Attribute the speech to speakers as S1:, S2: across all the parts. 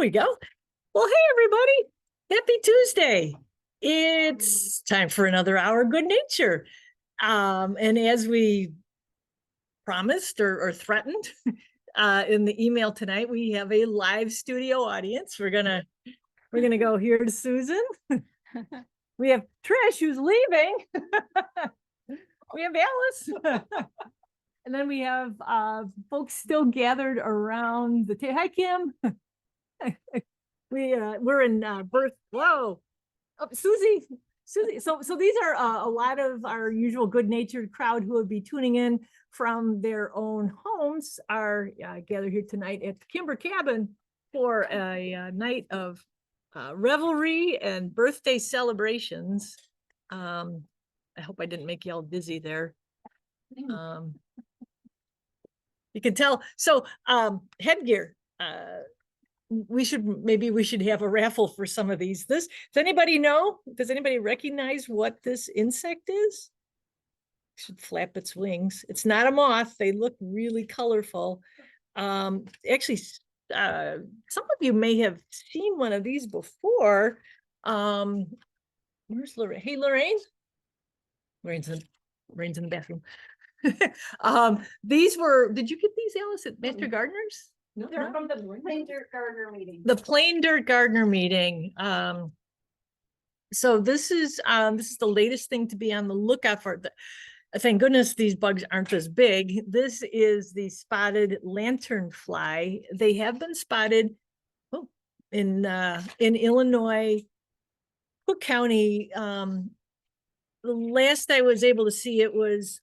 S1: we go. Well, hey, everybody. Happy Tuesday. It's time for another hour of good nature. And as we promised or threatened in the email tonight, we have a live studio audience. We're gonna go here to Susan. We have Trish, who's leaving. We have Alice. And then we have folks still gathered around the table. Hi, Kim. We're in birth. Whoa, oh, Susie. So these are a lot of our usual good-natured crowd who will be tuning in from their own homes are gathered here tonight at the Kimber Cabin for a night of revelry and birthday celebrations. I hope I didn't make you all dizzy there. You can tell. So headgear. Maybe we should have a raffle for some of these. Does anybody know? Does anybody recognize what this insect is? It should flap its wings. It's not a moth. They look really colorful. Actually, some of you may have seen one of these before. Where's Lorraine? Hey, Lorraine. Lorraine's in the bathroom. These were, did you get these, Alice, at Master Gardeners?
S2: No, they're from the Plain Dirt Gardener meeting.
S1: The Plain Dirt Gardener meeting. So this is the latest thing to be on the lookout for. Thank goodness these bugs aren't as big. This is the spotted lanternfly. They have been spotted in Illinois, Cook County. The last I was able to see it was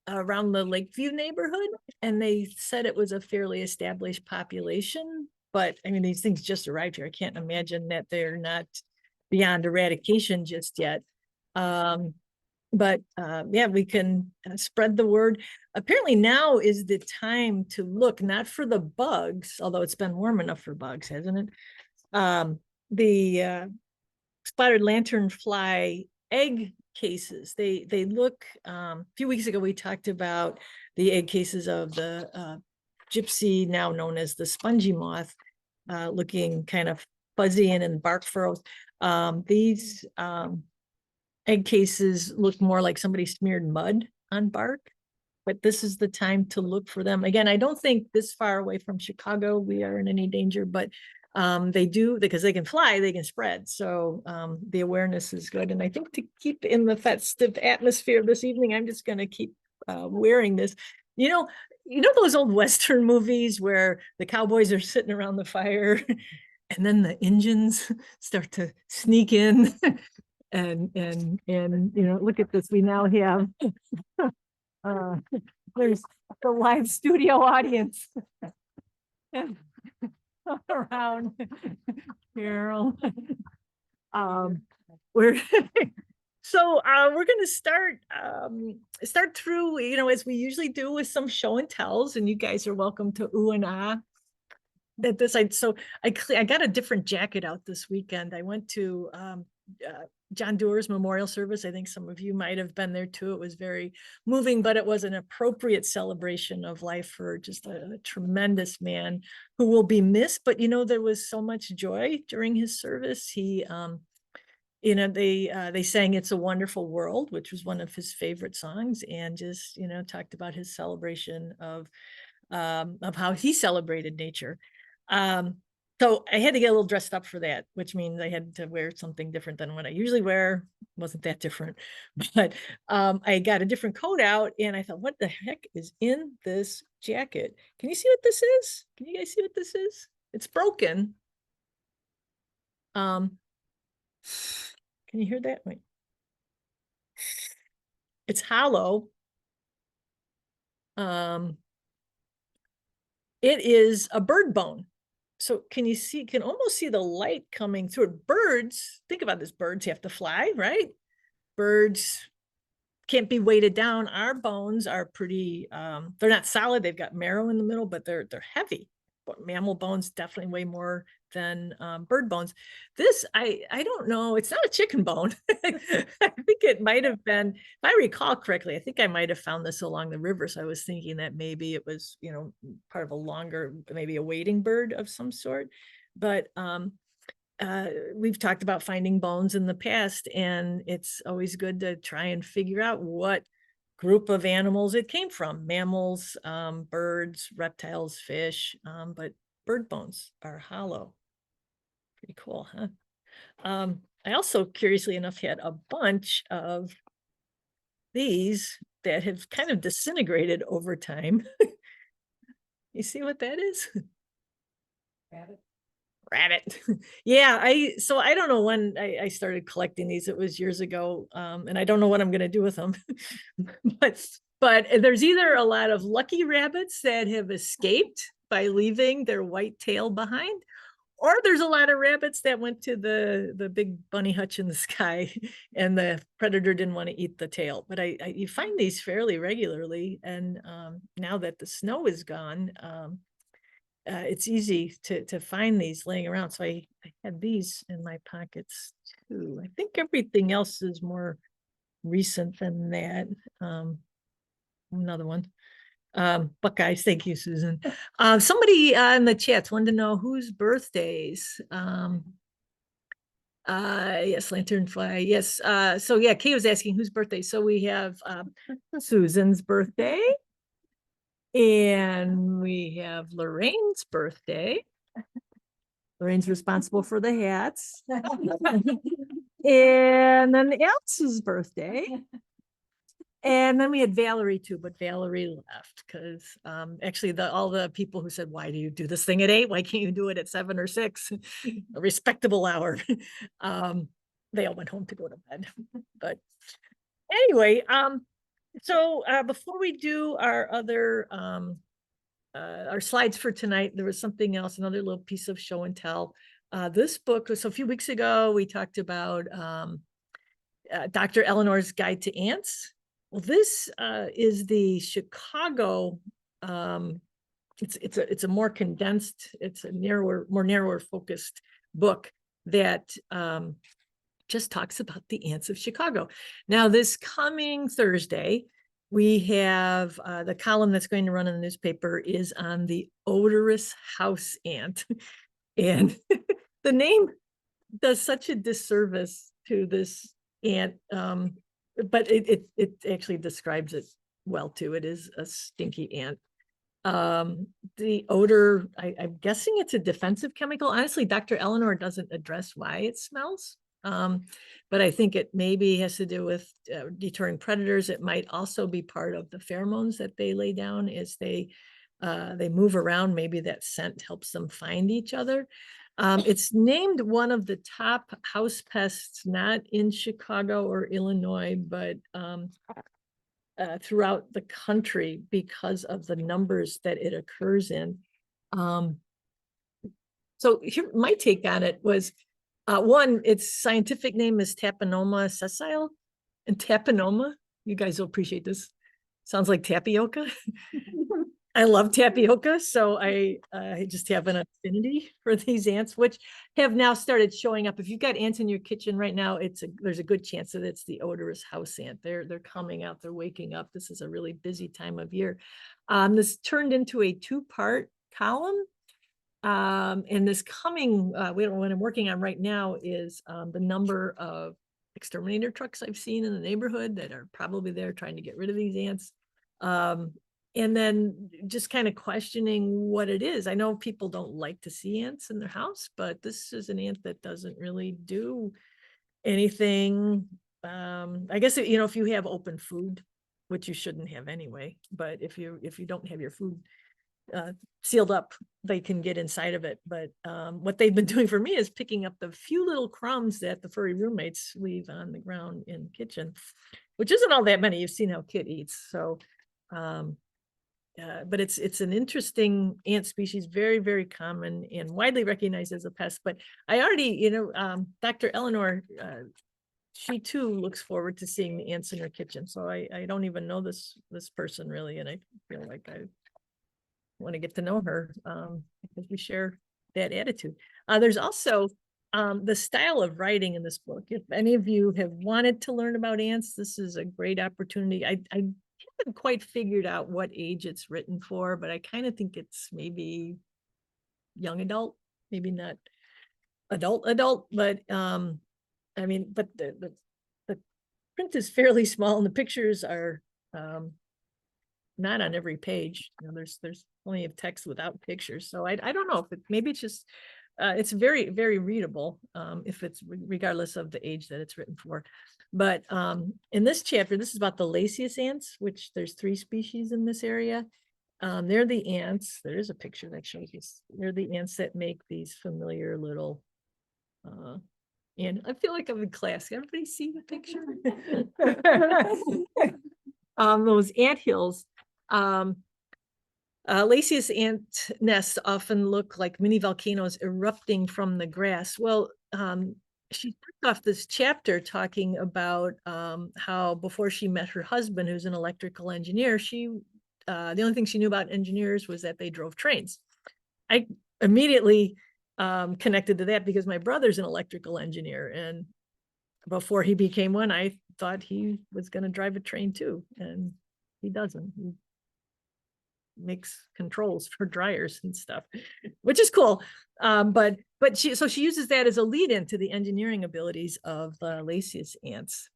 S1: around the Lakeview neighborhood, and they said it was a fairly established population. But I mean, these things just arrived here. I can't imagine that they're not beyond eradication just yet. But yeah, we can spread the word. Apparently now is the time to look, not for the bugs, although it's been warm enough for bugs, hasn't it? The spotted lanternfly egg cases. They look, a few weeks ago, we talked about the egg cases of the gypsy, now known as the spongy moth, looking kind of fuzzy and in bark furrows. These egg cases look more like somebody smeared mud on bark, but this is the time to look for them. Again, I don't think this far away from Chicago we are in any danger, but they do, because they can fly, they can spread. So the awareness is good. And I think to keep in the festive atmosphere this evening, I'm just going to keep wearing this. You know those old Western movies where the cowboys are sitting around the fire and then the Indians start to sneak in and look at this. We now have there's the live studio audience around Carol. We're going to start through, as we usually do, with some show and tells, and you guys are welcome to ooh and ah at this. So I got a different jacket out this weekend. I went to John Deere's memorial service. I think some of you might have been there too. It was very moving, but it was an appropriate celebration of life for just a tremendous man who will be missed. But there was so much joy during his service. He they sang "It's a Wonderful World," which was one of his favorite songs, and just talked about his celebration of how he celebrated nature. So I had to get a little dressed up for that, which means I had to wear something different than what I usually wear. It wasn't that different, but I got a different coat out, and I thought, what the heck is in this jacket? Can you see what this is? Can you guys see what this is? It's broken. Can you hear that? Wait. It's hollow. It is a bird bone. So can almost see the light coming through it. Birds, think about this, birds have to fly, right? Birds can't be weighted down. Our bones are pretty, they're not solid. They've got marrow in the middle, but they're heavy. But mammal bones definitely weigh more than bird bones. This, I don't know. It's not a chicken bone. I think it might have been, if I recall correctly, I think I might have found this along the river. So I was thinking that maybe it was, part of a longer, maybe a wading bird of some sort. But we've talked about finding bones in the past, and it's always good to try and figure out what group of animals it came from. Mammals, birds, reptiles, fish, but bird bones are hollow. Pretty cool, huh? I also, curiously enough, had a bunch of these that have kind of disintegrated over time. You see what that is?
S2: Rabbit.
S1: Rabbit. Yeah, I don't know when I started collecting these. It was years ago. And I don't know what I'm gonna do with them. but there's either a lot of lucky rabbits that have escaped by leaving their white tail behind, or there's a lot of rabbits that went to the big bunny hutch in the sky and the predator didn't want to eat the tail. But you find these fairly regularly, and now that the snow is gone, it's easy to find these laying around. So I had these in my pockets too. I think everything else is more recent than that. Another one. Buckeyes, thank you, Susan. Somebody in the chats wanted to know whose birthdays. Yes, Lanternfly. Yes. So yeah, Kay was asking whose birthday. So we have Susan's birthday, and we have Lorraine's birthday. Lorraine's responsible for the hats. And then Alice's birthday. And then we had Valerie too, but Valerie left because actually all the people who said, why do you do this thing at 8? Why can't you do it at 7 or 6? A respectable hour. They all went home to go to bed. But anyway, so before we do our other our slides for tonight, there was something else, another little piece of show and tell. This book, so a few weeks ago, we talked about Dr. Eleanor's Guide to Ants. Well, this is the Chicago. It's a more condensed, it's a more narrower focused book that just talks about the ants of Chicago. Now, this coming Thursday, we have the column that's going to run in the newspaper is on the odorous house ant. And the name does such a disservice to this ant, but it actually describes it well too. It is a stinky ant. The odor, I'm guessing it's a defensive chemical. Honestly, Dr. Eleanor doesn't address why it smells. But I think it maybe has to do with deterring predators. It might also be part of the pheromones that they lay down as they move around. Maybe that scent helps them find each other. It's named one of the top house pests, not in Chicago or Illinois, but throughout the country because of the numbers that it occurs in. So here, my take on it was, one, its scientific name is Tapenoma sessile, and tapenoma, you guys will appreciate this, sounds like tapioca. I love tapioca, so I just have an affinity for these ants, which have now started showing up. If you've got ants in your kitchen right now, there's a good chance that it's the odorous house ant. They're coming out, they're waking up. This is a really busy time of year. This turned into a 2-part column. And this coming, what I'm working on right now is the number of exterminator trucks I've seen in the neighborhood that are probably there trying to get rid of these ants. And then just kind of questioning what it is. I know people don't like to see ants in their house, but this is an ant that doesn't really do anything. I guess, if you have open food, which you shouldn't have anyway, but if you don't have your food sealed up, they can get inside of it. But what they've been doing for me is picking up the few little crumbs that the furry roommates leave on the ground in the kitchen, which isn't all that many. You've seen how Kit eats. So but it's an interesting ant species, very, very common and widely recognized as a pest. But I already, Dr. Eleanor, she too looks forward to seeing the ants in her kitchen. So I don't even know this person really, and I feel like I want to get to know her because we share that attitude. There's also the style of writing in this book. If any of you have wanted to learn about ants, this is a great opportunity. I haven't quite figured out what age it's written for, but I kind of think it's maybe young adult, maybe not adult, but I mean, but the print is fairly small and the pictures are not on every page. You know, there's plenty of text without pictures. So I don't know if maybe it's just it's very, very readable if it's regardless of the age that it's written for. But in this chapter, this is about the Lasius ants, which there's 3 species in this area. They're the ants. There is a picture that shows you. They're the ants that make these familiar little and I feel like I'm in class. Everybody see the picture? Those ant hills. Lasius ant nests often look like mini volcanoes erupting from the grass. Well, she took off this chapter talking about how before she met her husband, who's an electrical engineer, the only thing she knew about engineers was that they drove trains. I immediately connected to that because my brother's an electrical engineer, and before he became one, I thought he was going to drive a train too, and he doesn't. He makes controls for dryers and stuff, which is cool. But she uses that as a lead into the engineering abilities of the Lasius ants.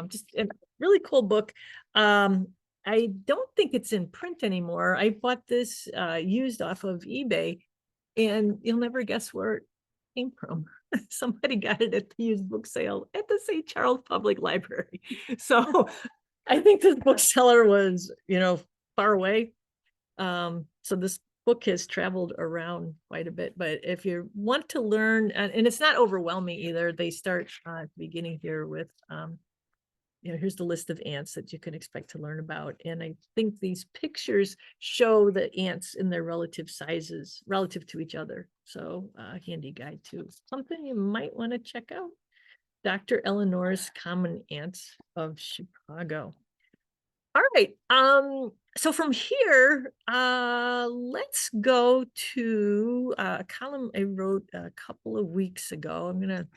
S1: Just a really cool book. I don't think it's in print anymore. I bought this used off of eBay, and you'll never guess where it came from. Somebody got it at the used book sale at the St. Charles Public Library. So I think this bookseller was, far away. So this book has traveled around quite a bit, but if you want to learn, and it's not overwhelming either, they start at the beginning here with, here's the list of ants that you can expect to learn about. And I think these pictures show the ants in their relative sizes relative to each other. So handy guide too. Something you might want to check out. Dr. Eleanor's Common Ants of Chicago. All right. So from here, let's go to a column I wrote a couple of weeks ago. I'm going to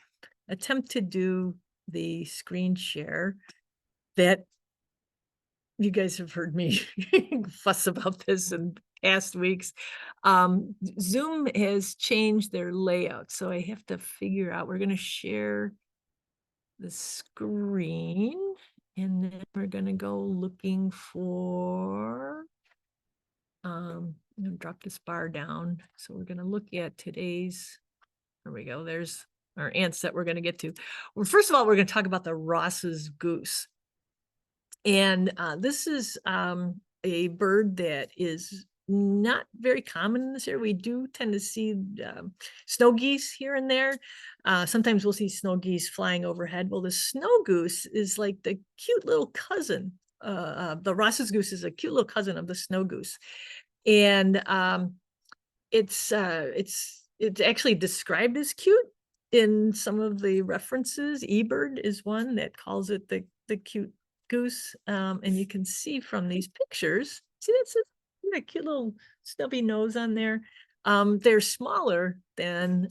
S1: attempt to do the screen share that you guys have heard me fuss about this in past weeks. Zoom has changed their layout, so I have to figure out, we're going to share the screen. And then we're going to go looking for, I'm going to drop this bar down. So we're going to look at today's, there we go. There's our ants that we're going to get to. Well, first of all, we're going to talk about the Ross's goose. And this is a bird that is not very common in this area. We do tend to see snow geese here and there. Sometimes we'll see snow geese flying overhead. Well, the snow goose is like the cute little cousin. The Ross's goose is a cute little cousin of the snow goose. And it's actually described as cute in some of the references. eBird is one that calls it the cute goose. And you can see from these pictures, see that's a cute little stubby nose on there. They're smaller than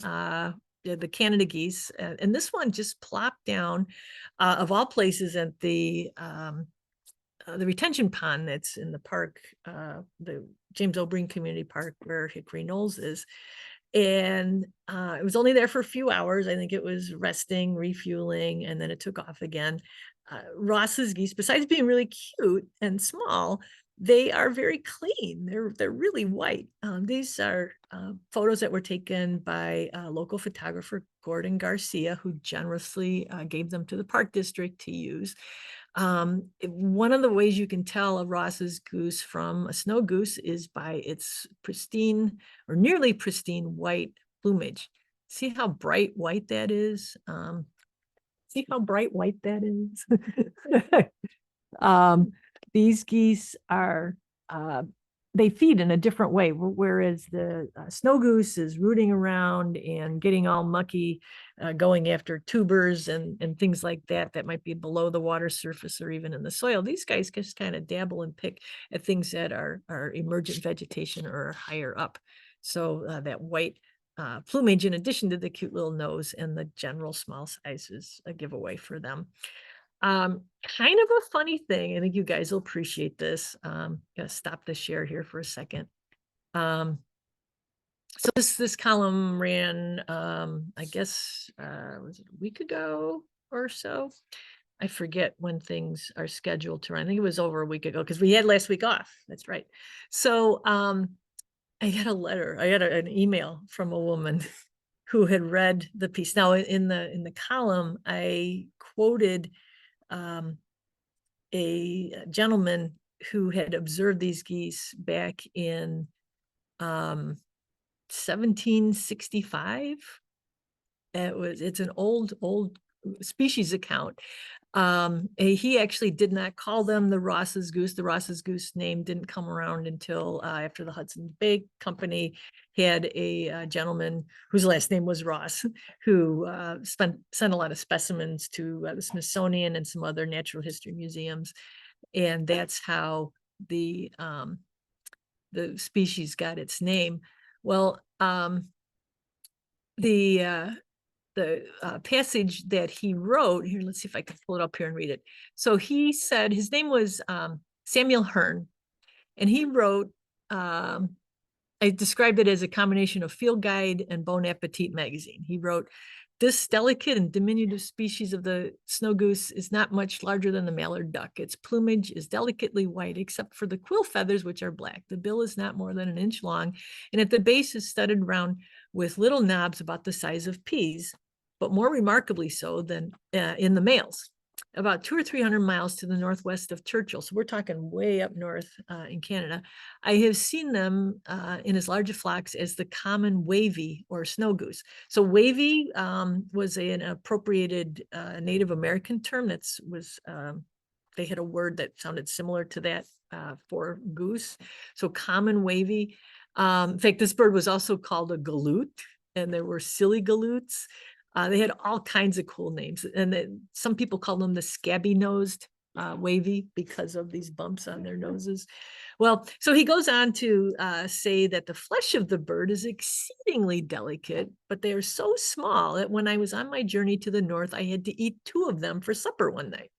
S1: the Canada geese, and this one just plopped down of all places at the retention pond that's in the park, the James O'Brien Community Park, where Hickory Knolls is. And it was only there for a few hours. I think it was resting, refueling, and then it took off again. Ross's geese, besides being really cute and small, they are very clean. They're really white. These are photos that were taken by local photographer Gordon Garcia, who generously gave them to the park district to use. One of the ways you can tell a Ross's goose from a snow goose is by its pristine or nearly pristine white plumage. See how bright white that is? See how bright white that is? These geese are, they feed in a different way, whereas the snow goose is rooting around and getting all mucky, going after tubers and things like that might be below the water surface or even in the soil. These guys just kind of dabble and pick at things that are emergent vegetation or higher up. So that white plumage, in addition to the cute little nose and the general small size, is a giveaway for them. Kind of a funny thing. I think you guys will appreciate this. Gonna stop the share here for a second. So this column ran, I guess, was it a week ago or so? I forget when things are scheduled to run. I think it was over a week ago because we had last week off. That's right. So I got a letter. I got an email from a woman who had read the piece. Now in the column, I quoted a gentleman who had observed these geese back in 1765. It's an old species account. He actually did not call them the Ross's goose. The Ross's goose name didn't come around until after the Hudson's Bay Company had a gentleman whose last name was Ross, who sent a lot of specimens to the Smithsonian and some other natural history museums, and that's how the species got its name. Well, the passage that he wrote here, let's see if I can pull it up here and read it. So he said his name was Samuel Hearn, and he wrote, I described it as a combination of Field Guide and Bon Appetit magazine. He wrote, this delicate and diminutive species of the snow goose is not much larger than the mallard duck. Its plumage is delicately white, except for the quill feathers, which are black. The bill is not more than an inch long, and at the base is studded round with little knobs about the size of peas, but more remarkably so than in the males. About 200 or 300 miles to the northwest of Churchill, so we're talking way up north in Canada, I have seen them in as large a flocks as the common wavy or snow goose. So wavy was an appropriated Native American term. They had a word that sounded similar to that for goose. So common wavy. In fact, this bird was also called a galoot, and there were silly galoots. They had all kinds of cool names, and some people call them the scabby-nosed wavy because of these bumps on their noses. Well, so he goes on to say that the flesh of the bird is exceedingly delicate, but they are so small that when I was on my journey to the north, I had to eat 2 of them for supper one night,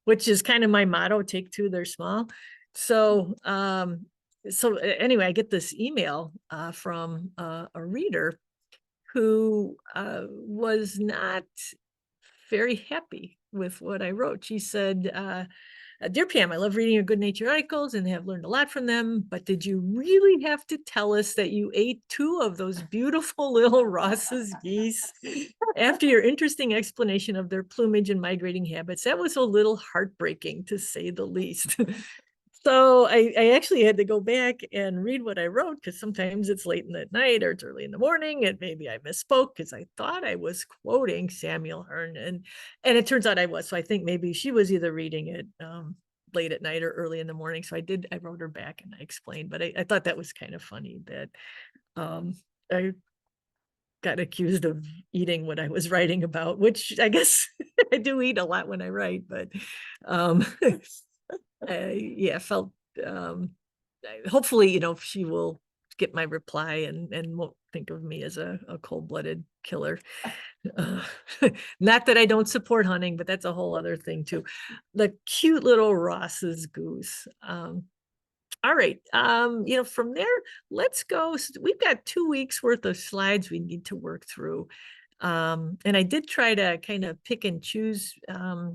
S1: which is kind of my motto, take 2, they're small. So, anyway, I get this email from a reader who was not very happy with what I wrote. She said, Dear Pam, I love reading your good nature articles and have learned a lot from them, but did you really have to tell us that you ate 2 of those beautiful little Ross's geese? After your interesting explanation of their plumage and migrating habits, that was a little heartbreaking, to say the least. So I actually had to go back and read what I wrote, because sometimes it's late in the night or it's early in the morning, and maybe I misspoke because I thought I was quoting Samuel Hearn, and it turns out I was. So I think maybe she was either reading it late at night or early in the morning. So I wrote her back and I explained, but I thought that was kind of funny that I got accused of eating what I was writing about, which I guess I do eat a lot when I write, but yeah, felt hopefully, she will get my reply and won't think of me as a cold-blooded killer. Not that I don't support hunting, but that's a whole other thing too. The cute little Ross's goose. All right, from there, let's go. We've got 2 weeks worth of slides we need to work through. And I did try to kind of pick and choose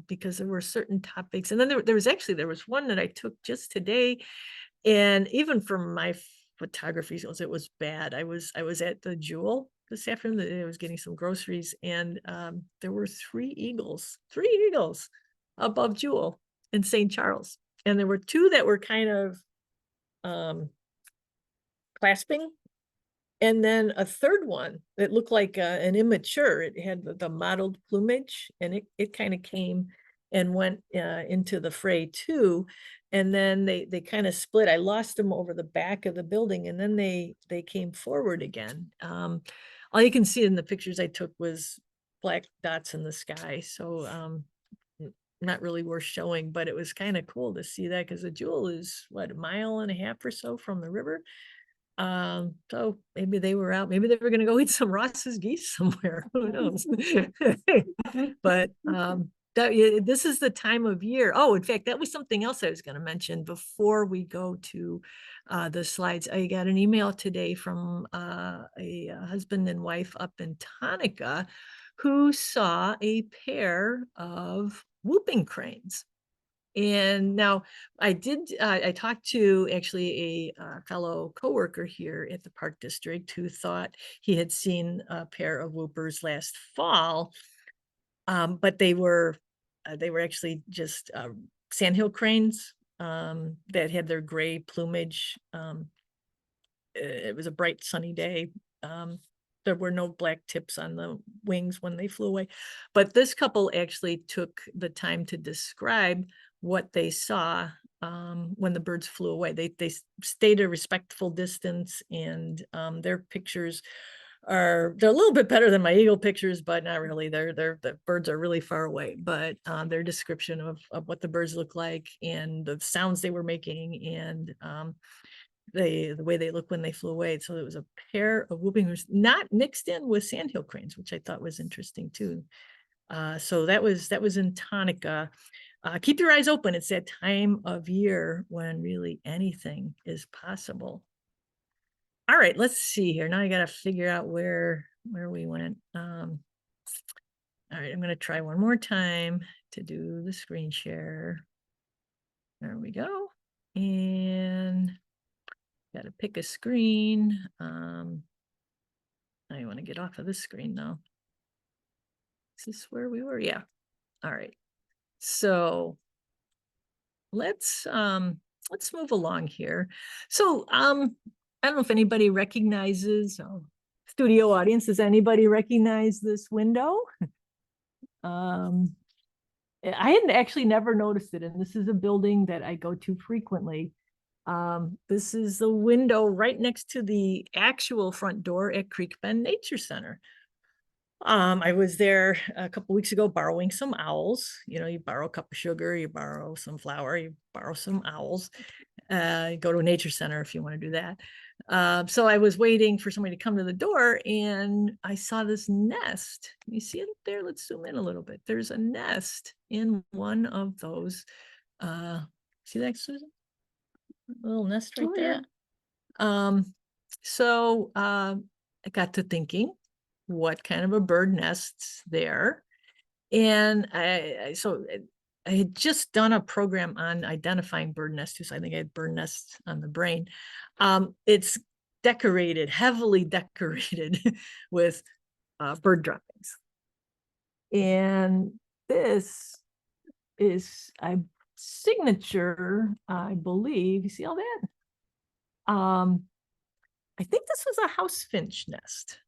S1: because there were certain topics. And then there was one that I took just today. And even for my photography skills, it was bad. I was at the Jewel this afternoon. I was getting some groceries, and there were 3 eagles above Jewel in St. Charles. And there were 2 that were kind of clasping, and then a third one that looked like an immature. It had the mottled plumage, and it kind of came and went into the fray too. And then they kind of split. I lost them over the back of the building, and then they came forward again. All you can see in the pictures I took was black dots in the sky. So not really worth showing, but it was kind of cool to see that, because the Jewel is what, 1.5 miles or so from the river. So maybe they were out, maybe they were going to go eat some Ross's geese somewhere, who knows. But this is the time of year. Oh, in fact, that was something else I was going to mention before we go to the slides. I got an email today from a husband and wife up in Tonica who saw a pair of whooping cranes. And now I talked to actually a fellow coworker here at the Park District who thought he had seen a pair of whoopers last fall, but they were actually just sandhill cranes that had their gray plumage. It was a bright sunny day. There were no black tips on the wings when they flew away. But this couple actually took the time to describe what they saw when the birds flew away. They stayed a respectful distance, and their pictures they're a little bit better than my eagle pictures, but not really. The birds are really far away. But their description of what the birds look like and the sounds they were making, and the way they look when they flew away. So it was a pair of whooping cranes, not mixed in with sandhill cranes, which I thought was interesting too. So that was in Tonica. Keep your eyes open. It's that time of year when really anything is possible. All right, let's see here. Now I got to figure out where we went. All right, I'm going to try one more time to do the screen share. There we go. And got to pick a screen. I want to get off of this screen now. Is this where we were? Yeah. All right. So let's move along here. So I don't know if anybody recognizes, studio audience, does anybody recognize this window? I had actually never noticed it, and this is a building that I go to frequently. This is the window right next to the actual front door at Creek Bend Nature Center. I was there a couple weeks ago borrowing some owls. You know, you borrow a cup of sugar, you borrow some flour, you borrow some owls. Go to a nature center if you want to do that. So I was waiting for somebody to come to the door, and I saw this nest. You see it up there? Let's zoom in a little bit. There's a nest in one of those. See that, Susan? A little nest right there. So I got to thinking, what kind of a bird nests there? And I had just done a program on identifying bird nests, so I think I had bird nests on the brain. It's decorated, heavily decorated with bird droppings. And this is a signature, I believe. You see all that? I think this was a house finch nest.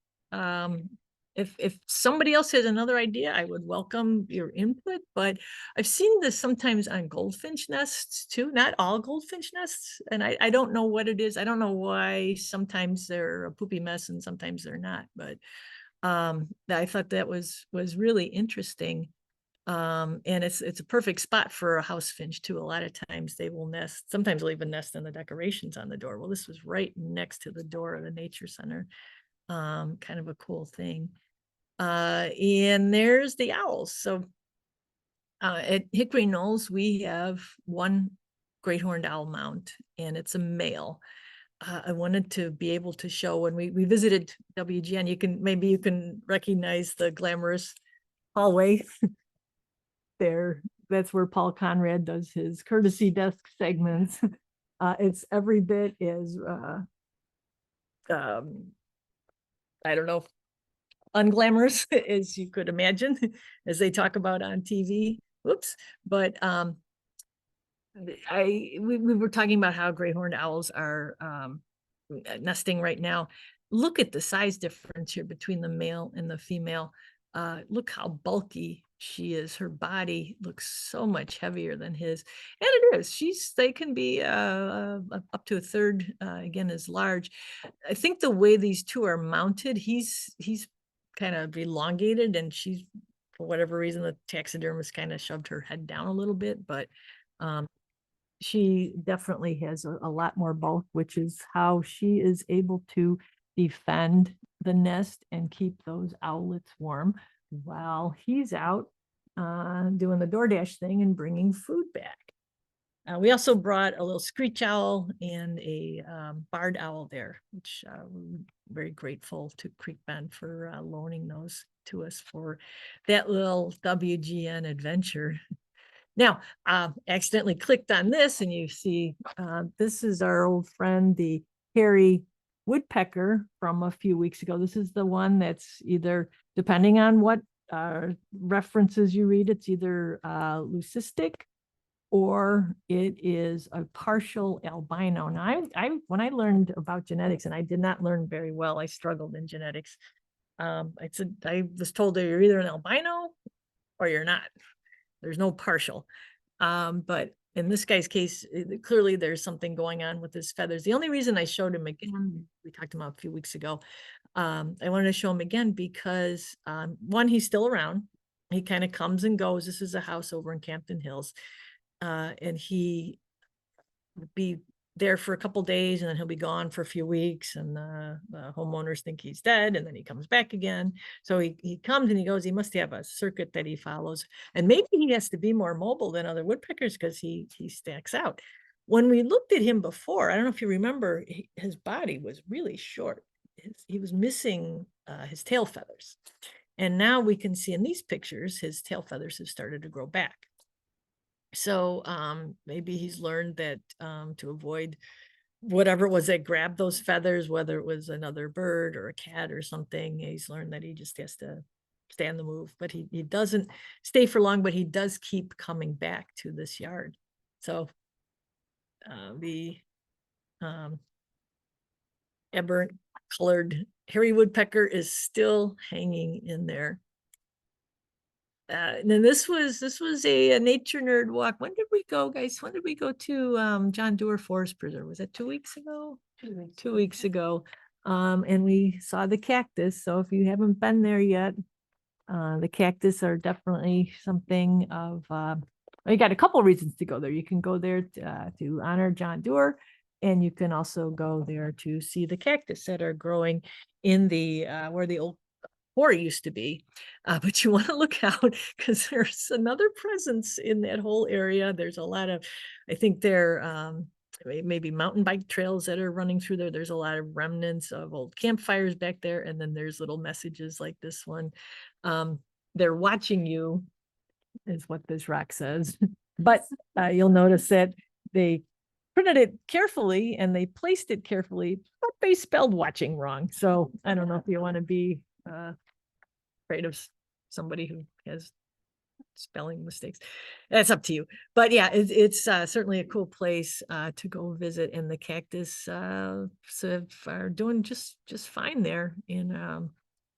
S1: If somebody else has another idea, I would welcome your input, but I've seen this sometimes on goldfinch nests too, not all goldfinch nests. And I don't know what it is. I don't know why sometimes they're a poopy mess and sometimes they're not, but I thought that was really interesting. And it's a perfect spot for a house finch too. A lot of times they will nest, sometimes they'll even nest in the decorations on the door. Well, this was right next to the door of the nature center. Kind of a cool thing. And there's the owls. So at Hickory Knolls, we have one great horned owl mount, and it's a male. I wanted to be able to show when we visited WGN, maybe you can recognize the glamorous hallway there. That's where Paul Conrad does his courtesy desk segments. It's every bit as I don't know, unglamorous as you could imagine, as they talk about on TV. Whoops. But we were talking about how gray horned owls are nesting right now. Look at the size difference here between the male and the female. Look how bulky she is. Her body looks so much heavier than his, and it is. They can be up to a third, again, as large. I think the way these two are mounted, he's kind of elongated, and she's, for whatever reason, the taxidermist kind of shoved her head down a little bit, but she definitely has a lot more bulk, which is how she is able to defend the nest and keep those owlets warm while he's out doing the DoorDash thing and bringing food back. We also brought a little screech owl and a barred owl there, which we're very grateful to Creek Bend for loaning those to us for that little WGN adventure. Now, accidentally clicked on this and you see this is our old friend, the hairy woodpecker from a few weeks ago. This is the one that's either, depending on what references you read, it's either leucistic or it is a partial albino. Now, when I learned about genetics, and I did not learn very well, I struggled in genetics. I was told that you're either an albino or you're not. There's no partial. But in this guy's case, clearly there's something going on with his feathers. The only reason I showed him again, we talked about a few weeks ago, I wanted to show him again because one, he's still around. He kind of comes and goes. This is a house over in Campton Hills. And he would be there for a couple days and then he'll be gone for a few weeks and the homeowners think he's dead and then he comes back again. So he comes and he goes, he must have a circuit that he follows. And maybe he has to be more mobile than other woodpeckers because he stacks out. When we looked at him before, I don't know if you remember, his body was really short. He was missing his tail feathers. And now we can see in these pictures, his tail feathers have started to grow back. So maybe he's learned that to avoid whatever it was that grabbed those feathers, whether it was another bird or a cat or something, he's learned that he just has to stay on the move. But he doesn't stay for long, but he does keep coming back to this yard. So the aberrant colored hairy woodpecker is still hanging in there. And then this was a nature nerd walk. When did we go, guys? When did we go to John Dewar Forest Preserve? Was that 2 weeks ago? 2 weeks ago. And we saw the cactus. So if you haven't been there yet, the cactus are definitely something of you got a couple of reasons to go there. You can go there to honor John Dewar, and you can also go there to see the cactus that are growing in the where the old quarry used to be. But you want to look out because there's another presence in that whole area. There's a lot of, I think there maybe mountain bike trails that are running through there. There's a lot of remnants of old campfires back there. And then there's little messages like this one. They're watching you is what this rock says. But you'll notice that they printed it carefully and they placed it carefully, but they spelled watching wrong. So I don't know if you want to be afraid of somebody who has spelling mistakes. That's up to you. But yeah, it's certainly a cool place to go visit, and the cactus are doing just fine there in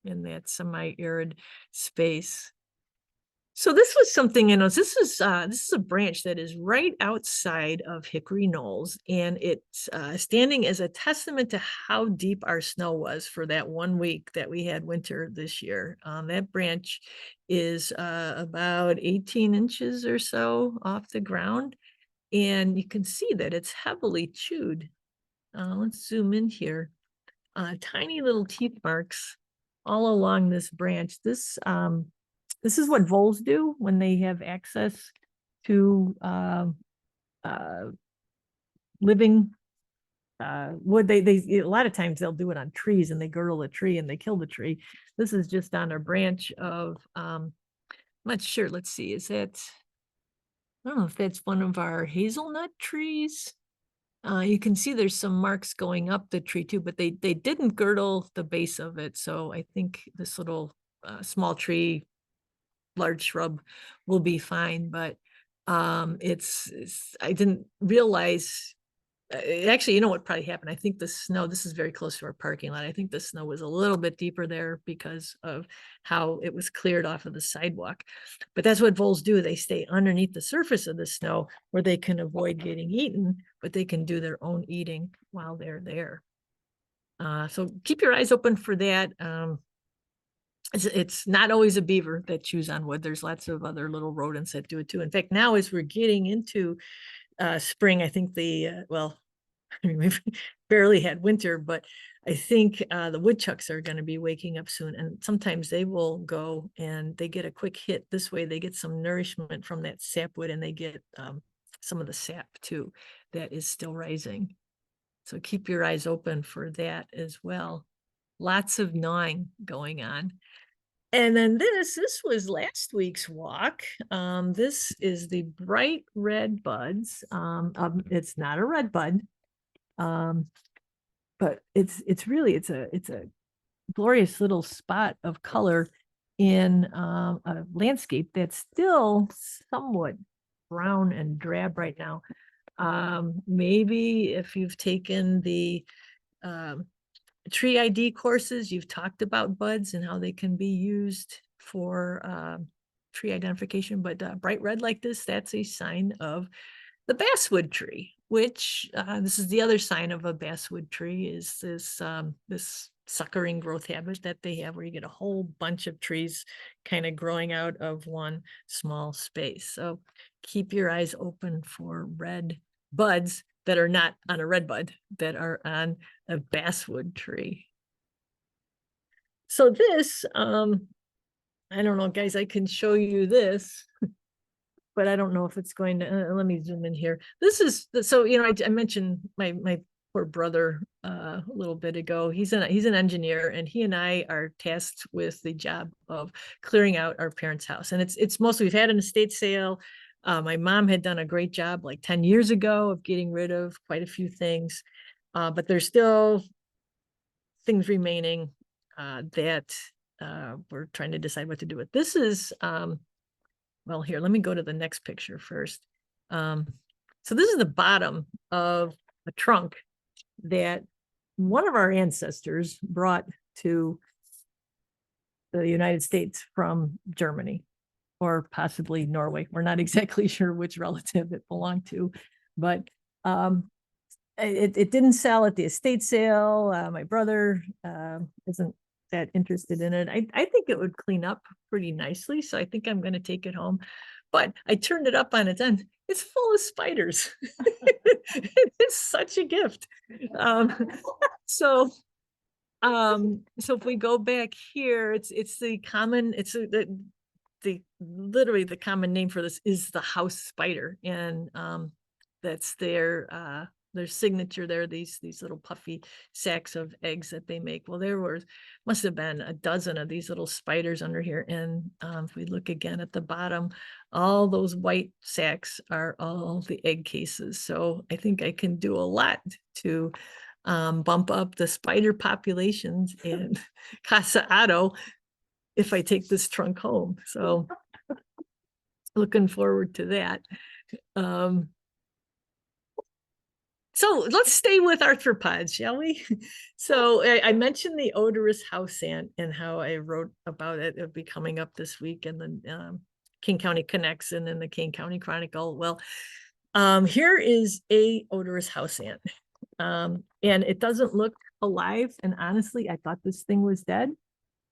S1: that semi-arid space. So this was something, this is a branch that is right outside of Hickory Knolls, and it's standing as a testament to how deep our snow was for that 1 week that we had winter this year. That branch is about 18 inches or so off the ground, and you can see that it's heavily chewed. Let's zoom in here. Tiny little teeth marks all along this branch. This is what voles do when they have access to living wood. They a lot of times they'll do it on trees and they girdle a tree and they kill the tree. This is just on a branch of I'm not sure. Let's see, is that, I don't know if that's one of our hazelnut trees. You can see there's some marks going up the tree too, but they didn't girdle the base of it. So I think this little small tree, large shrub will be fine. But it's I didn't realize actually, you know what probably happened? I think the snow, this is very close to our parking lot. I think the snow was a little bit deeper there because of how it was cleared off of the sidewalk. But that's what voles do. They stay underneath the surface of the snow where they can avoid getting eaten, but they can do their own eating while they're there. So keep your eyes open for that. It's not always a beaver that chews on wood. There's lots of other little rodents that do it too. In fact, now as we're getting into spring, I think well, we've barely had winter, but I think the woodchucks are going to be waking up soon, and sometimes they will go and they get a quick hit. This way they get some nourishment from that sapwood, and they get some of the sap too that is still rising. So keep your eyes open for that as well. Lots of gnawing going on. And then this was last week's walk. This is the bright red buds. It's not a red bud, but it's really it's a glorious little spot of color in a landscape that's still somewhat brown and drab right now. Maybe if you've taken the tree ID courses, you've talked about buds and how they can be used for tree identification, but bright red like this, that's a sign of the basswood tree, which this is the other sign of a basswood tree, is this suckering growth habit that they have, where you get a whole bunch of trees kind of growing out of one small space. So keep your eyes open for red buds that are not on a red bud, that are on a basswood tree. So this, I don't know, guys, I can show you this, but I don't know if it's going to, let me zoom in here. This is, so, you know, I mentioned my poor brother a little bit ago. He's an engineer, and he and I are tasked with the job of clearing out our parents' house. And it's mostly, we've had an estate sale. My mom had done a great job like 10 years ago of getting rid of quite a few things, but there's still things remaining that we're trying to decide what to do with. This is, well, here, let me go to the next picture first. So this is the bottom of a trunk that one of our ancestors brought to the United States from Germany, or possibly Norway. We're not exactly sure which relative it belonged to, but it didn't sell at the estate sale. My brother isn't that interested in it. I think it would clean up pretty nicely, so I think I'm going to take it home. But I turned it up on its end. It's full of spiders. It's such a gift. So if we go back here, it's the common, it's the literally the common name for this is the house spider, and that's their signature there, these little puffy sacks of eggs that they make. Well, must have been a dozen of these little spiders under here. And if we look again at the bottom, all those white sacks are all the egg cases. So I think I can do a lot to bump up the spider populations in Casa Otto if I take this trunk home. So looking forward to that. So let's stay with arthropods, shall we? So I mentioned the odorous house ant and how I wrote about it. It'll be coming up this week in the King County Connects and in the King County Chronicle. Well, here is a odorous house ant. And it doesn't look alive. And honestly, I thought this thing was dead.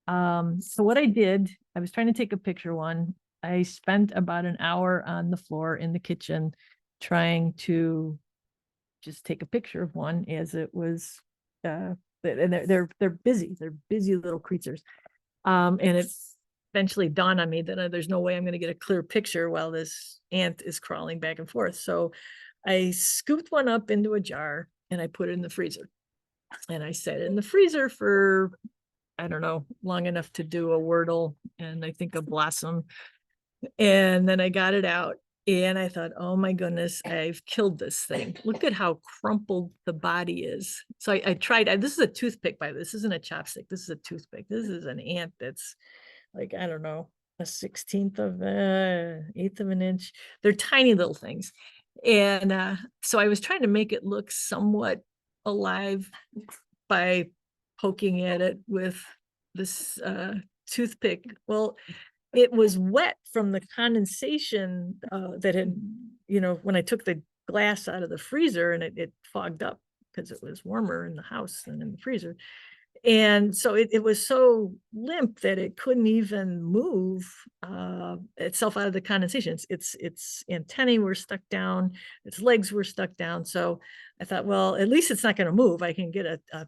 S1: So what I did, I was trying to take a picture one. I spent about an hour on the floor in the kitchen trying to just take a picture of one as it was, and they're busy little creatures. And it eventually dawned on me that there's no way I'm going to get a clear picture while this ant is crawling back and forth. So I scooped one up into a jar and I put it in the freezer. And I set it in the freezer for, I don't know, long enough to do a Wordle and I think a Blossom. And then I got it out and I thought, oh my goodness, I've killed this thing. Look at how crumpled the body is. So I tried, this is a toothpick, by this isn't a chopstick. This is a toothpick. This is an ant that's like, I don't know, a 1/16 of an eighth of an inch. They're tiny little things. And so I was trying to make it look somewhat alive by poking at it with this toothpick. Well, it was wet from the condensation that had, when I took the glass out of the freezer, and it fogged up because it was warmer in the house than in the freezer. And so it was so limp that it couldn't even move itself out of the condensation. Its antennae were stuck down, its legs were stuck down. So I thought, well, at least it's not going to move. I can get a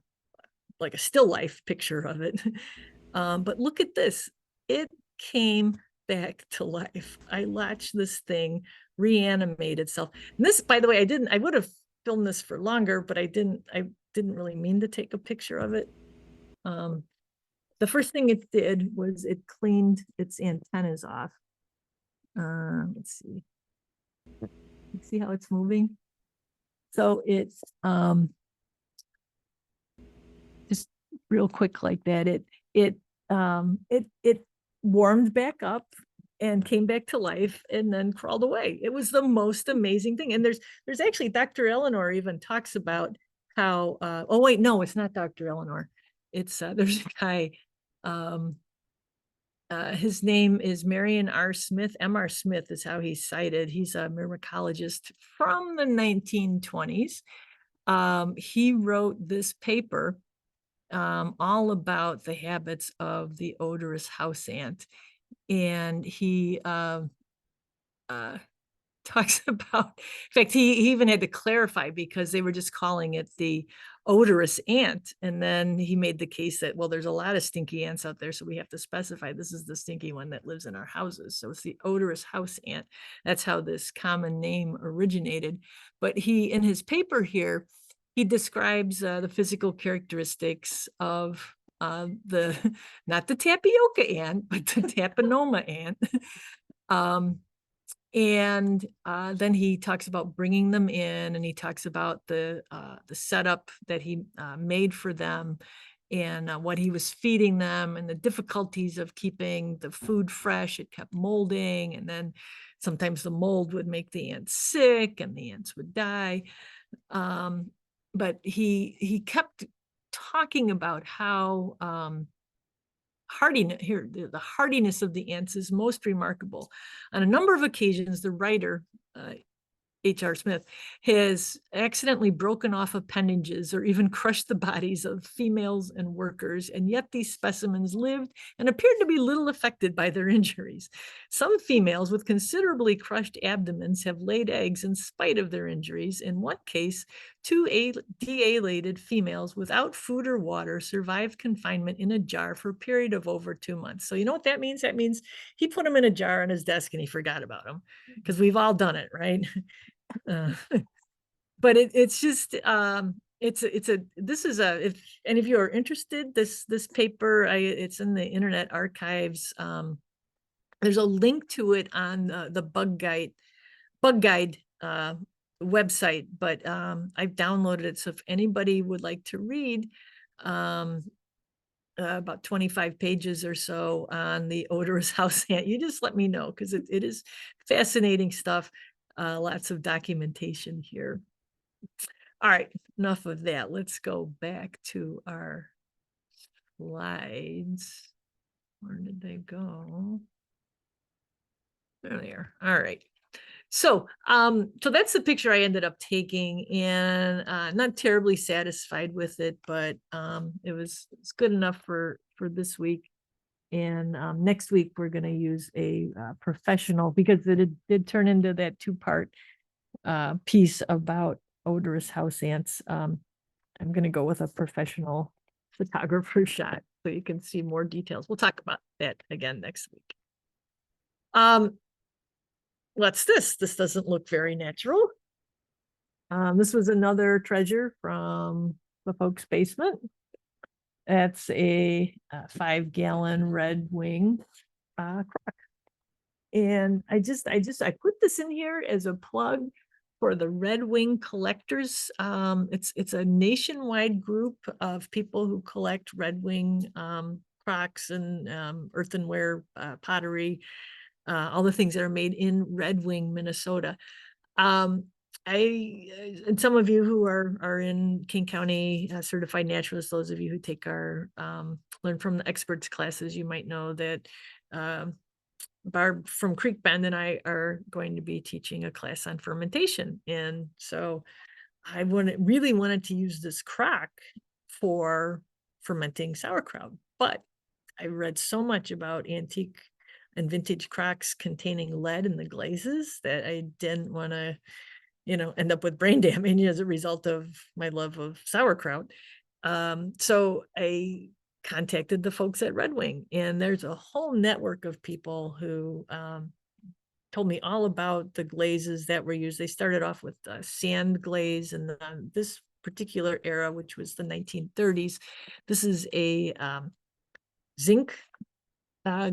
S1: like a still life picture of it. But look at this. It came back to life. I watched this thing reanimate itself. And this, by the way, I would have filmed this for longer, but I didn't really mean to take a picture of it. The first thing it did was it cleaned its antennas off. Let's see. See how it's moving? So it's just real quick like that. It warmed back up and came back to life and then crawled away. It was the most amazing thing. And there's actually Dr. Eleanor even talks about how oh wait, no, it's not Dr. Eleanor. It's there's a guy, his name is Marion R. Smith. M.R. Smith is how he's cited. He's a myrmecologist from the 1920s. He wrote this paper all about the habits of the odorous house ant. And he talks about, in fact, he even had to clarify because they were just calling it the odorous ant. And then he made the case that, well, there's a lot of stinky ants out there, so we have to specify this is the stinky one that lives in our houses. So it's the odorous house ant. That's how this common name originated. But he, in his paper here, he describes the physical characteristics of the, not the tapioca ant, but the tapenoma ant. And then he talks about bringing them in, and he talks about the setup that he made for them, and what he was feeding them, and the difficulties of keeping the food fresh. It kept molding, and then sometimes the mold would make the ants sick, and the ants would die. But he kept talking about how hardiness here, the hardiness of the ants is most remarkable. On a number of occasions, the writer, H.R. Smith, has accidentally broken off appendages or even crushed the bodies of females and workers, and yet these specimens lived and appeared to be little affected by their injuries. Some females with considerably crushed abdomens have laid eggs in spite of their injuries. In one case, two de-alated females without food or water survived confinement in a jar for a period of over 2 months. So you know what that means? That means he put them in a jar on his desk and he forgot about them, because we've all done it, right? But it's just this is a, if any of you are interested, this paper, it's in the Internet Archives. There's a link to it on the bug guide website, but I've downloaded it, so if anybody would like to read about 25 pages or so on the odorous house ant, you just let me know, because it is fascinating stuff. Lots of documentation here. All right, enough of that. Let's go back to our slides. Where did they go? There they are. All right. So that's the picture I ended up taking, and not terribly satisfied with it, but it's good enough for this week. And next week we're going to use a professional, because it did turn into that 2-part piece about odorous house ants. I'm going to go with a professional photographer shot so you can see more details. We'll talk about that again next week. What's this? This doesn't look very natural. This was another treasure from the folks' basement. That's a 5-gallon red wing crock. And I put this in here as a plug for the Red Wing collectors. It's a nationwide group of people who collect Red Wing crocks and earthenware, pottery, all the things that are made in Red Wing, Minnesota. And some of you who are in King County certified naturalists, those of you who take our Learn from the Experts classes, you might know that Barb from Creek Bend and I are going to be teaching a class on fermentation. And so I really wanted to use this crock for fermenting sauerkraut, but I read so much about antique and vintage crocks containing lead in the glazes that I didn't want to, end up with brain damage as a result of my love of sauerkraut. So I contacted the folks at Red Wing, and there's a whole network of people who told me all about the glazes that were used. They started off with sand glaze, and this particular era, which was the 1930s, this is a zinc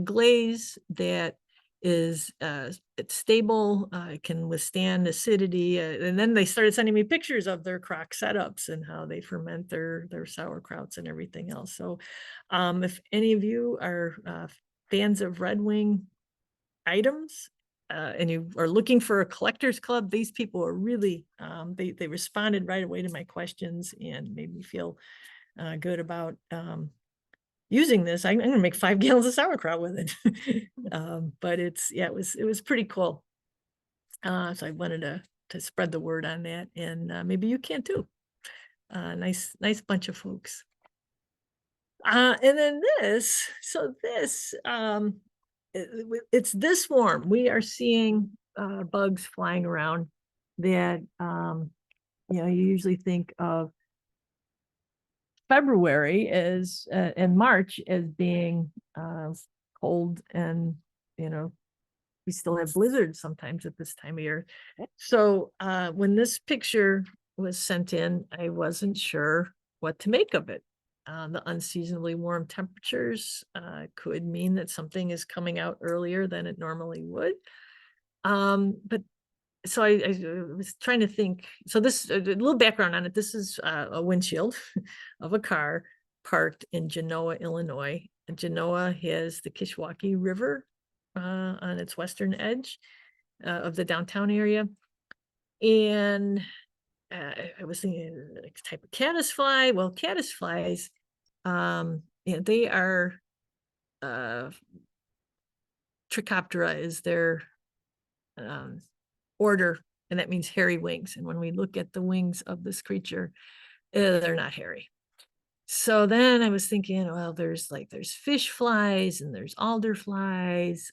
S1: glaze that is it's stable, it can withstand acidity, and then they started sending me pictures of their crock setups and how they ferment their sauerkrauts and everything else. So if any of you are fans of Red Wing items, and you are looking for a collector's club, these people are really they responded right away to my questions and made me feel good about using this. I'm gonna make 5 gallons of sauerkraut with it. But yeah, it was pretty cool. So I wanted to spread the word on that, and maybe you can too. Nice bunch of folks. And then it's this warm. We are seeing bugs flying around that you usually think of February as and March as being cold, and we still have blizzards sometimes at this time of year. So when this picture was sent in, I wasn't sure what to make of it. The unseasonably warm temperatures could mean that something is coming out earlier than it normally would. But so I was trying to think. So this, a little background on it. This is a windshield of a car parked in Genoa, Illinois. And Genoa has the Kishwaukee River on its western edge of the downtown area. And I was thinking like type of caddisfly. Well, caddisflies, they are Trichoptera is their order, and that means hairy wings. And when we look at the wings of this creature, they're not hairy. So then I was thinking, well, there's fish flies and there's alder flies.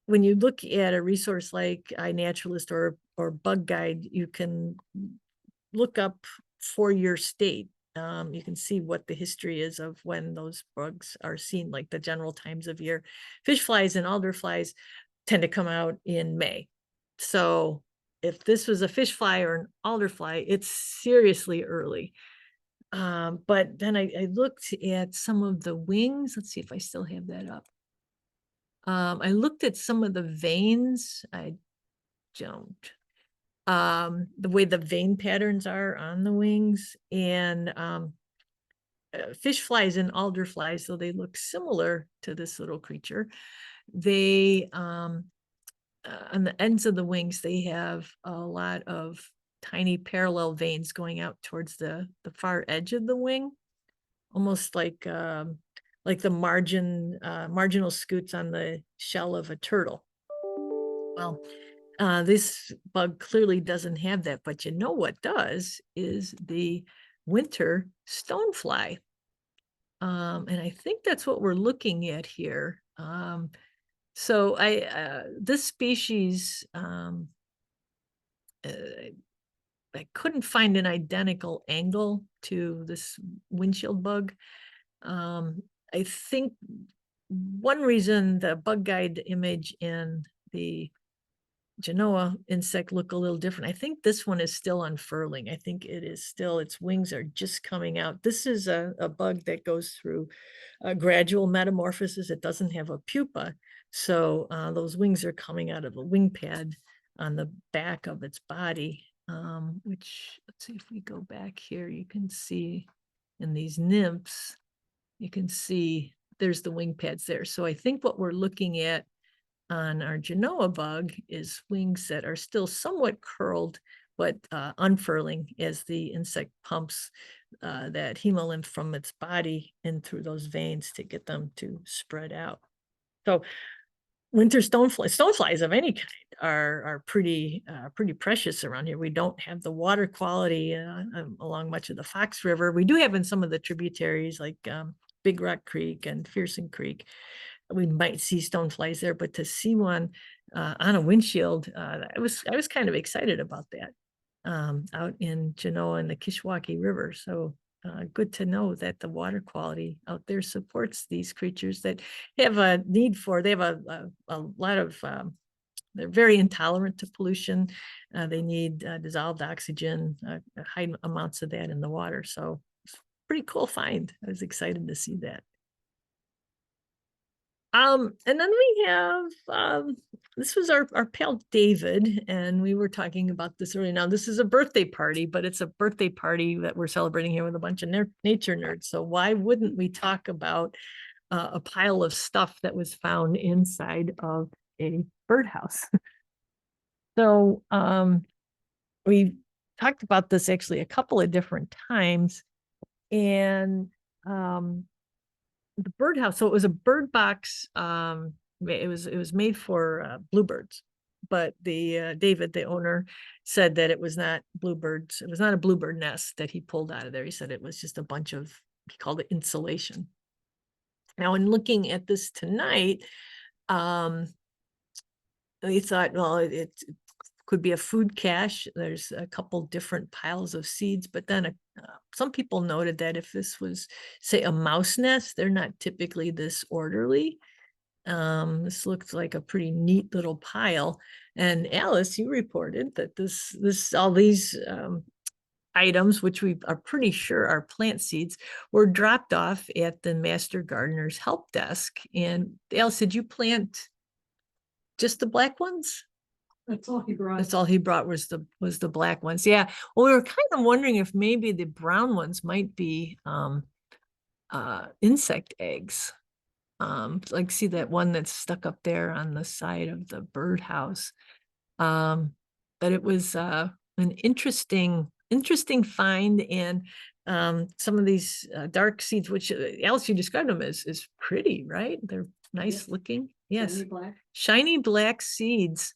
S1: When you look at a resource like iNaturalist or Bug Guide, you can look up for your state. You can see what the history is of when those bugs are seen, like the general times of year. Fish flies and alder flies tend to come out in May. So if this was a fish fly or an alder fly, it's seriously early. But then I looked at some of the wings. Let's see if I still have that up. I looked at some of the veins. I don't. The way the vein patterns are on the wings, and fish flies and alder flies, so they look similar to this little creature. They on the ends of the wings, they have a lot of tiny parallel veins going out towards the far edge of the wing, almost like the marginal scutes on the shell of a turtle. Well, this bug clearly doesn't have that, but what does is the winter stonefly. And I think that's what we're looking at here. So this species, I couldn't find an identical angle to this windshield bug. I think one reason the Bug Guide image and the Genoa insect look a little different. I think this one is still unfurling. I think it is still, its wings are just coming out. This is a bug that goes through a gradual metamorphosis. It doesn't have a pupa. So those wings are coming out of a wing pad on the back of its body, which, let's see if we go back here, you can see in these nymphs, you can see there's the wing pads there. So I think what we're looking at on our Genoa bug is wings that are still somewhat curled, but unfurling as the insect pumps that hemolymph from its body in through those veins to get them to spread out. So winter stoneflies of any kind are pretty precious around here. We don't have the water quality along much of the Fox River. We do have in some of the tributaries like Big Rock Creek and Fearsome Creek. We might see stoneflies there, but to see one on a windshield, I was kind of excited about that out in Genoa and the Kishwaukee River. So good to know that the water quality out there supports these creatures that have a need for, they have a lot of, they're very intolerant to pollution. They need dissolved oxygen, high amounts of that in the water. So pretty cool find. I was excited to see that. And then we have, this was our pal David, and we were talking about this earlier. Now, this is a birthday party, but it's a birthday party that we're celebrating here with a bunch of nature nerds. So why wouldn't we talk about a pile of stuff that was found inside of a birdhouse? So we talked about this actually a couple of different times, and the birdhouse. So it was a bird box. It was made for bluebirds, but the David, the owner, said that it was not bluebirds. It was not a bluebird nest that he pulled out of there. He said it was just a bunch of, he called it insulation. Now, in looking at this tonight, we thought, well, it could be a food cache. There's a couple different piles of seeds, but then some people noted that if this was, say, a mouse nest, they're not typically this orderly. This looks like a pretty neat little pile. And Alice, you reported that all these items, which we are pretty sure are plant seeds, were dropped off at the Master Gardener's help desk. And Alice, did you plant just the black ones?
S2: That's all he brought.
S1: That's all he brought was the black ones. Yeah. Well, we were kind of wondering if maybe the brown ones might be insect eggs. Like see that one that's stuck up there on the side of the birdhouse. But it was an interesting find, and some of these dark seeds, which Alice, you described them as pretty, right? They're nice looking. Yes.
S2: Shiny black.
S1: Shiny black seeds.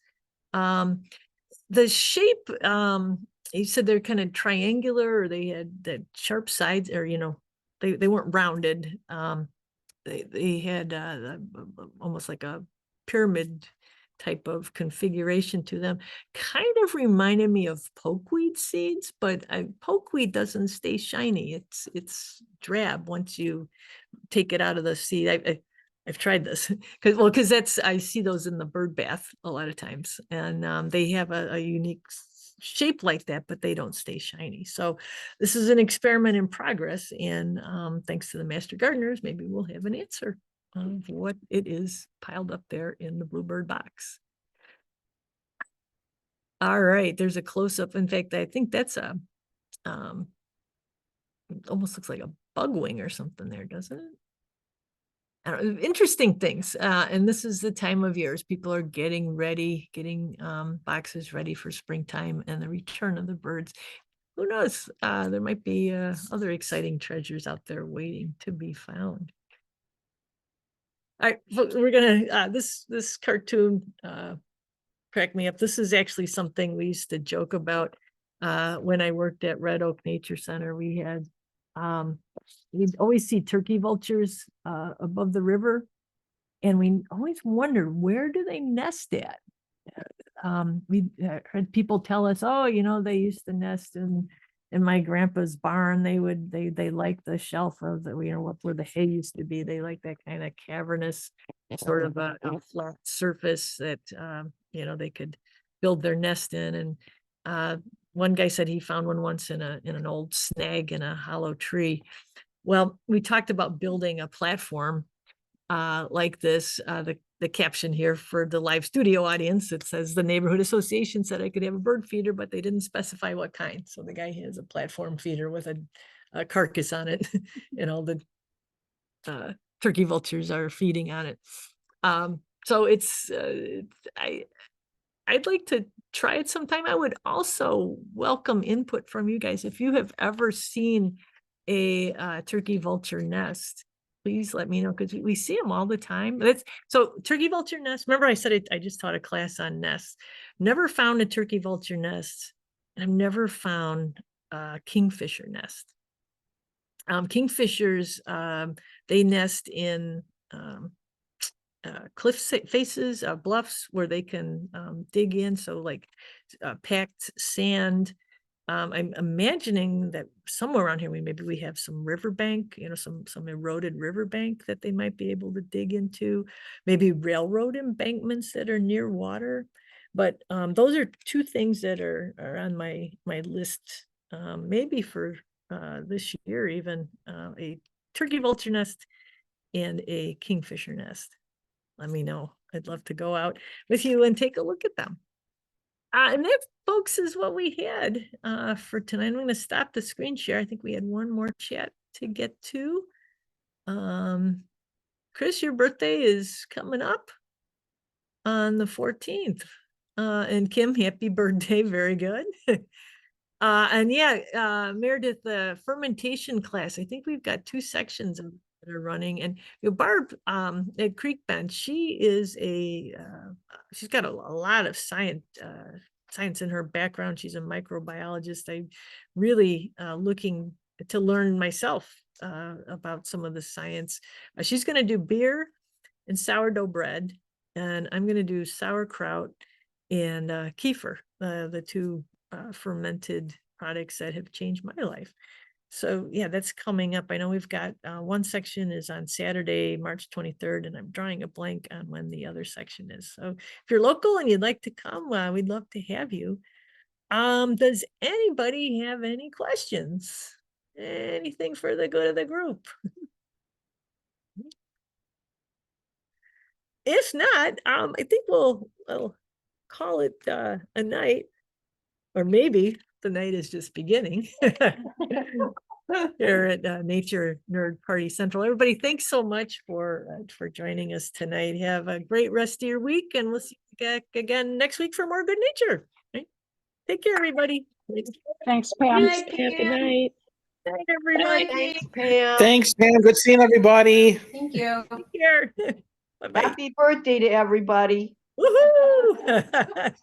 S1: The shape, you said they're kind of triangular, or they had the sharp sides, or they weren't rounded. They had almost like a pyramid type of configuration to them. Kind of reminded me of pokeweed seeds, but pokeweed doesn't stay shiny. It's drab once you take it out of the seed. I've tried this because that's, I see those in the bird bath a lot of times, and they have a unique shape like that, but they don't stay shiny. So this is an experiment in progress, and thanks to the Master Gardeners, maybe we'll have an answer of what it is piled up there in the bluebird box. All right, there's a close-up. In fact, I think that's a almost looks like a bug wing or something there, doesn't it? Interesting things. And this is the time of year as people are getting ready, getting boxes ready for springtime and the return of the birds. Who knows? There might be other exciting treasures out there waiting to be found. All right, we're gonna this cartoon cracked me up. This is actually something we used to joke about when I worked at Red Oak Nature Center. We had we'd always see turkey vultures above the river, and we always wondered, where do they nest at? We heard people tell us, oh, they used to nest in my grandpa's barn. They like the shelf of the, where the hay used to be. They like that kind of cavernous sort of a flat surface that they could build their nest in. And one guy said he found one once in an old snag in a hollow tree. Well, we talked about building a platform like this. The caption here for the live studio audience, it says the neighborhood association said I could have a bird feeder, but they didn't specify what kind. So the guy has a platform feeder with a carcass on it, and all the turkey vultures are feeding on it. So I'd like to try it sometime. I would also welcome input from you guys. If you have ever seen a turkey vulture nest, please let me know, because we see them all the time. So turkey vulture nest. Remember I said I just taught a class on nests. Never found a turkey vulture nest, and I've never found a kingfisher nest. Kingfishers, they nest in cliff faces, bluffs where they can dig in. So like packed sand, I'm imagining that somewhere around here, maybe we have some riverbank, some eroded riverbank that they might be able to dig into, maybe railroad embankments that are near water. But those are two things that are on my list, maybe for this year, even a turkey vulture nest and a kingfisher nest. Let me know. I'd love to go out with you and take a look at them. And that, folks, is what we had for tonight. I'm going to stop the screen share. I think we had one more chat to get to. Chris, your birthday is coming up on the 14th. And Kim, happy birthday. Very good. And yeah, Meredith, the fermentation class, I think we've got 2 sections that are running. And Barb at Creek Bend, she is she's got a lot of science in her background. She's a microbiologist. I'm really looking to learn myself about some of the science. She's going to do beer and sourdough bread, and I'm going to do sauerkraut and kefir, the 2 fermented products that have changed my life. So yeah, that's coming up. I know we've got one section is on Saturday, March 23rd, and I'm drawing a blank on when the other section is. So if you're local and you'd like to come, we'd love to have you. Does anybody have any questions? Anything for the good of the group? If not, I think we'll call it a night, or maybe the night is just beginning here at Nature Nerd Party Central. Everybody, thanks so much for joining us tonight. Have a great rest of your week, and we'll see you back again next week for more good nature. Right? Take care, everybody.
S3: Thanks, Pam.
S2: Night,
S3: Good
S2: Pam.
S3: night.
S1: Night, everybody.
S2: Thanks, Pam.
S4: Thanks, Pam. Good seeing everybody.
S2: Thank you.
S1: Take care. Bye-bye.
S5: Happy birthday to everybody.
S1: Woohoo!